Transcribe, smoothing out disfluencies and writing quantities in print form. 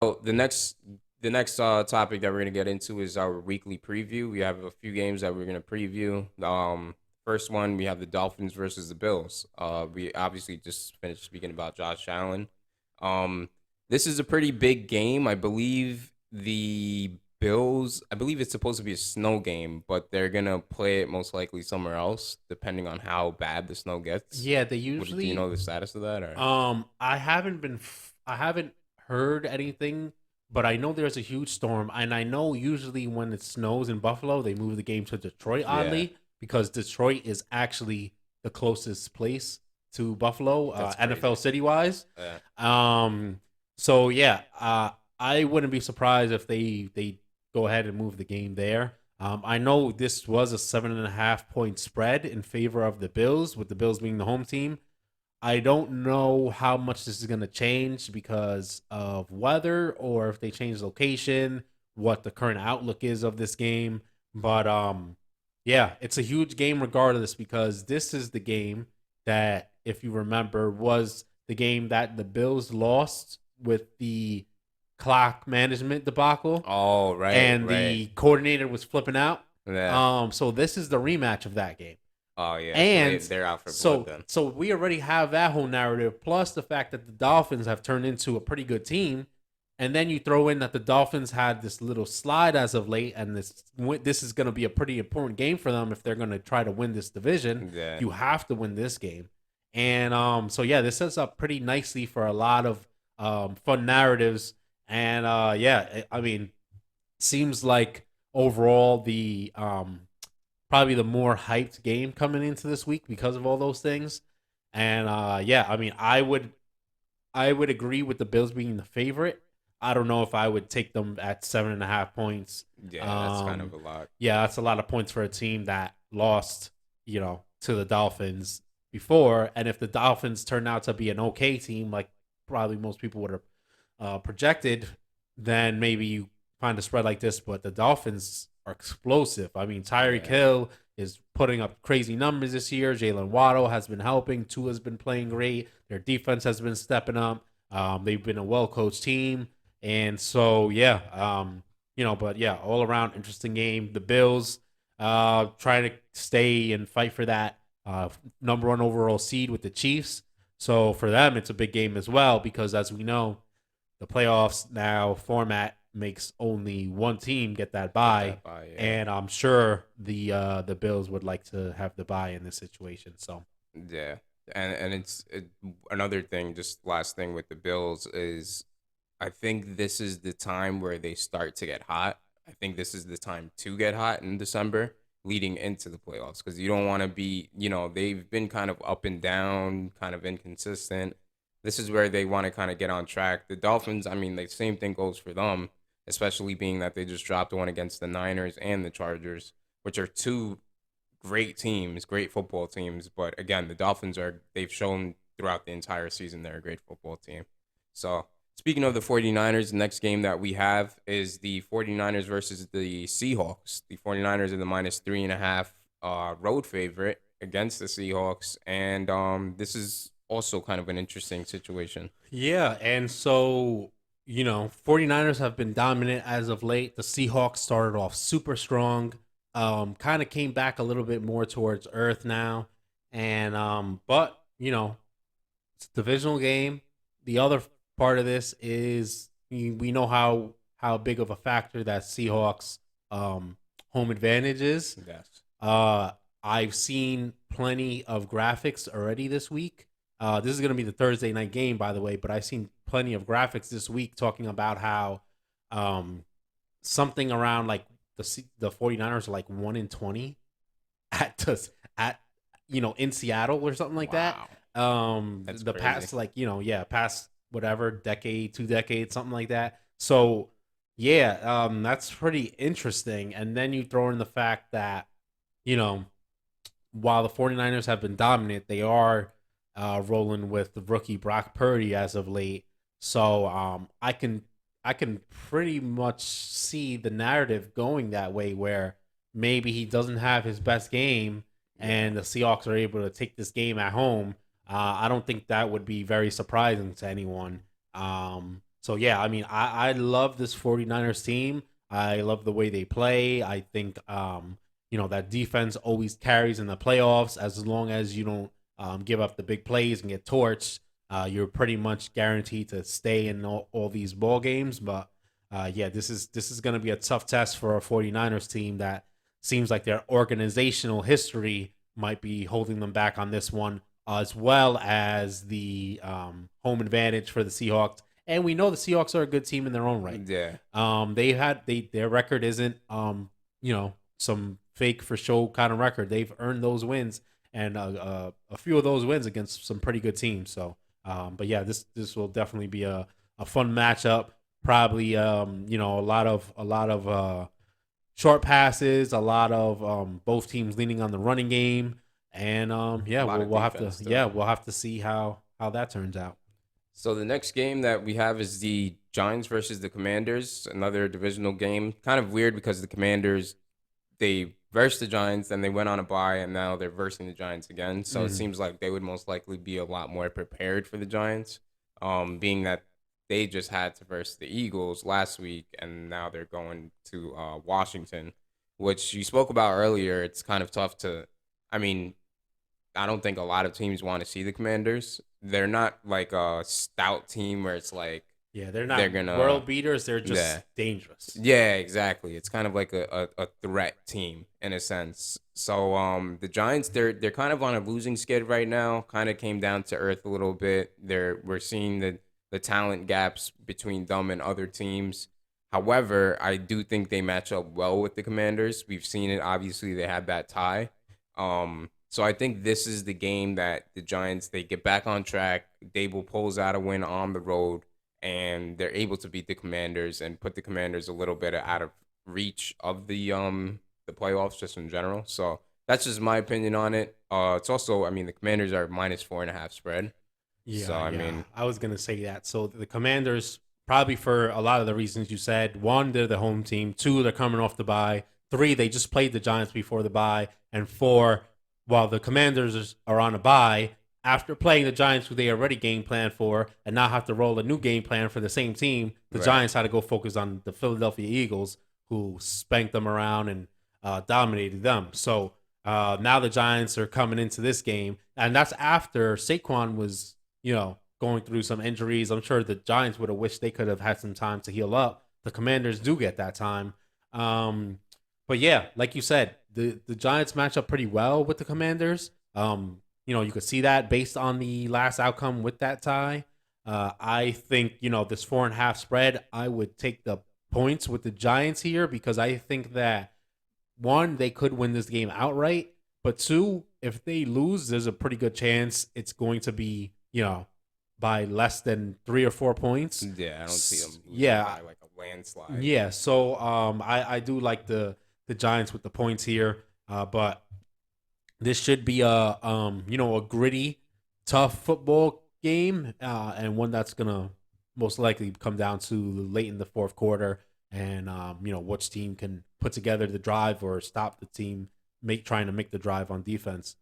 Oh, the next topic that we're gonna get into is our weekly preview. We have a few games that we're gonna preview. First one we have the Dolphins versus the Bills. We obviously just finished speaking about Josh Allen. Um, this is a pretty big game. I believe the Bills. I believe it's supposed to be a snow game, but they're gonna play it most likely somewhere else, depending on how bad the snow gets. Yeah, they Do you usually. know the status of that or? I haven't heard anything, but I know there's a huge storm, and I know usually when it snows in Buffalo, they move the game to Detroit. Yeah, Oddly, because Detroit is actually the closest place to Buffalo, that's NFL crazy. city wise. Yeah. Um, so yeah, I wouldn't be surprised if they go ahead and move the game there. I know this was a 7.5 point spread in favor of the Bills, with the Bills being the home team. I don't know how much this is going to change because of weather or if they change location, what the current outlook is of this game. But yeah, it's a huge game regardless because this is the game that, if you remember, was the game that the Bills lost with the clock management debacle Oh, right, and right. the coordinator was flipping out. Yeah. So this is the rematch of that game. Oh, yeah. So And they're out for blood so then. so we already have that whole narrative, plus the fact that the Dolphins have turned into a pretty good team. And then you throw in that the Dolphins had this little slide as of late, and this is going to be a pretty important game for them if they're going to try to win this division. Yeah. You have to win this game, and so yeah, this sets up pretty nicely for a lot of fun narratives. And yeah, I mean, seems like overall the probably the more hyped game coming into this week because of all those things. And yeah, I mean, I would agree with the Bills being the favorite. I don't know if I would take them at 7.5 points. Yeah, that's kind of Um, a lot. yeah, that's a lot of points for a team that lost, to the Dolphins before. And if the Dolphins turn out to be an okay team, like probably most people would have projected, then maybe you find a spread like this. But the Dolphins are explosive. I mean, Tyreek Yeah. Hill is putting up crazy numbers this year. Jalen Waddle has been helping. Tua's been playing great. Their defense has been stepping up. They've been a well coached team. And so, yeah, but yeah, all around interesting game. The Bills trying to stay and fight for that number one overall seed with the Chiefs. So for them, it's a big game as well because, as we know, the playoffs now format makes only one team get that Get bye, that by, yeah. and I'm sure the Bills would like to have the bye in this situation. So Yeah. And another thing, just last thing with the Bills is I think this is the time where they start to get hot. I think this is the time to get hot in December leading into the playoffs because you don't want to be, they've been kind of up and down, kind of inconsistent. This is where they want to kind of get on track. The Dolphins, I mean, the same thing goes for them, especially being that they just dropped one against the Niners and the Chargers, which are two great teams, great football teams. But again, the Dolphins they've shown throughout the entire season they're a great football team. So speaking of the 49ers, the next game that we have is the 49ers versus the Seahawks. The 49ers are the -3.5 road favorite against the Seahawks. And this is also kind of an interesting situation. yeah, and so 49ers have been dominant as of late. The Seahawks started off super strong, kind of came back a little bit more towards earth now, and but it's a divisional game. The other part of this is we know how big of a factor that Seahawks home advantage is. Yes. Uh, I've seen plenty of graphics already this week. This is going to be the Thursday night game, by the way, but I've seen plenty of graphics this week talking about how um, something around like the 49ers are like 1 in 20 at in Seattle or something like that. Wow. That's The crazy. past, like, past whatever decade, 2 decades, something like that. So yeah, that's pretty interesting. And then you throw in the fact that, you know, while the 49ers have been dominant, they are rolling with the rookie Brock Purdy as of late. So I can pretty much see the narrative going that way, where maybe he doesn't have his best game Yeah. and the Seahawks are able to take this game at home. I don't think that would be very surprising to anyone. So yeah, I mean, I love this 49ers team. I love the way they play. I think that defense always carries in the playoffs as long as you don't give up the big plays and get torched. You're pretty much guaranteed to stay in all these ball games. But yeah, this is going to be a tough test for a 49ers team that seems like their organizational history might be holding them back on this one, as well as the home advantage for the Seahawks. And we know the Seahawks are a good team in their own right. Yeah. Their record isn't some fake for show kind of record. They've earned those wins, and a few of those wins against some pretty good teams. So, but yeah, this will definitely be a fun matchup. Probably a lot of short passes, a lot of both teams leaning on the running game, and yeah, A lot of we'll have to defense still. we'll have to see how that turns out. So the next game that we have is the Giants versus the Commanders, another divisional game. Kind of weird because the Commanders they versed the Giants, then they went on a bye, and now they're versing the Giants again. So it Mhm. seems like they would most likely be a lot more prepared for the Giants, being that they just had to verse the Eagles last week, and now they're going to Washington, which you spoke about earlier. It's kind of tough to, I mean, I don't think a lot of teams want to see the Commanders. They're not like a stout team where it's like Yeah, they're they're not gonna, world beaters. They're yeah, just dangerous. yeah, exactly. It's kind of like a threat team in a sense. So the Giants they're kind of on a losing skid right now. Kind of came down to earth a little bit. We're seeing the talent gaps between them and other teams. However, I do think they match up well with the Commanders. We've seen it. Obviously, they had that tie. So I think this is the game that the Giants they get back on track. Dable pulls out a win on the road and they're able to beat the Commanders and put the Commanders a little bit out of reach of the playoffs just in general. So that's just my opinion on it. It's also I mean the Commanders are -4.5 spread. So Yeah, I yeah. mean I was gonna say that. So the Commanders, probably for a lot of the reasons you said. One, they're the home team. Two, they're coming off the bye. Three, they just played the Giants before the bye. And four, while the Commanders are on a bye, after playing the Giants, who they already game plan for, and now have to roll a new game plan for the same team, the right. Giants had to go focus on the Philadelphia Eagles, who spanked them around and dominated them. So now the Giants are coming into this game, and that's after Saquon was going through some injuries. I'm sure the Giants would have wished they could have had some time to heal up. The Commanders do get that time. Um, but yeah, like you said, the Giants match up pretty well with the Commanders. You could see that based on the last outcome with that tie. I think, this 4.5 spread, I would take the points with the Giants here because I think that one, they could win this game outright, but two, if they lose, there's a pretty good chance it's going to be, by less than 3 or 4 points. Yeah, I don't see them losing Yeah, by like a landslide. yeah. So I do like the Giants with the points here, but this should be a gritty, tough football game, and one that's gonna most likely come down to late in the fourth quarter, and which team can put together the drive or stop the team trying to make the drive on defense.